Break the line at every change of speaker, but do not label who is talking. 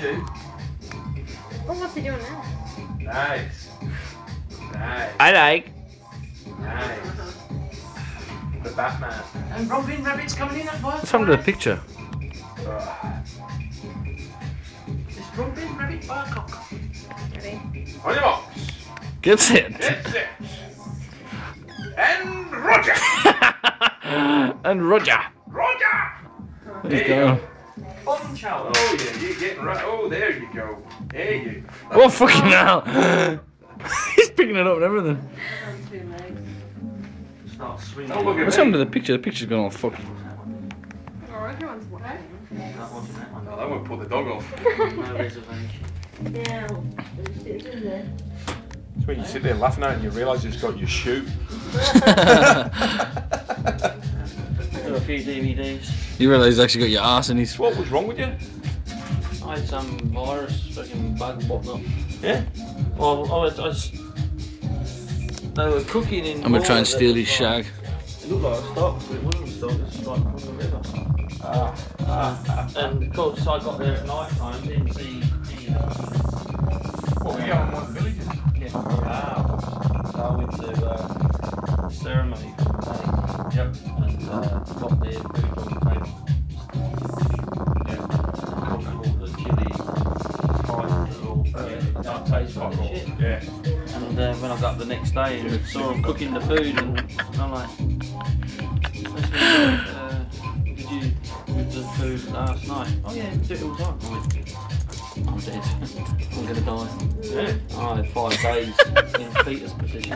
chew.
Oh, what's he doing now?
Nice. Nice.
I like.
Nice. The Batman.
And Robin Rabbit's coming in at work.
What's happened to the picture?
It's Robin Rabbit Barcock.
Ready?
On your box.
Get set.
Get set. And Roger.
And Roger.
Roger.
There you go.
Fun challenge.
Oh yeah, you're getting right. Oh, there you go. There you go.
Oh fucking hell! He's picking it up and everything.
Start swinging.
Oh, look at
What's
me.
happened to the picture? The picture's gone all fucking.
Oh, everyone's watching.
That wasn't that one.
Oh, that won't put the dog off.
No reservation.
Yeah, it's in there.
It's when you sit there laughing at it and you realise it's got your shoe.
Got a few DVDs.
You realise he's actually got your ass in his.
What was wrong with you?
I had some virus, fucking bug, whatnot.
Yeah?
Well, they were cooking in.
I'm gonna try and
water
steal
that
his
was
shag.
It looked like a stock, but it wasn't a stock. It's like on the river. And of course, I got there at night time, didn't see any of them.
What, were you on one of the villages?
Yeah. Wow. So I went to ceremony for the day.
Yep.
And got their food on the table.
Yeah.
Cooked all the chili, spices, all that tastes like shit.
Yeah.
And when I got up the next day and saw them cooking the food, and I'm like, did you with the food last night? Oh yeah, we do it all the time. I went, I'm dead. I'm gonna die.
Yeah.
I had 5 days in fetus position.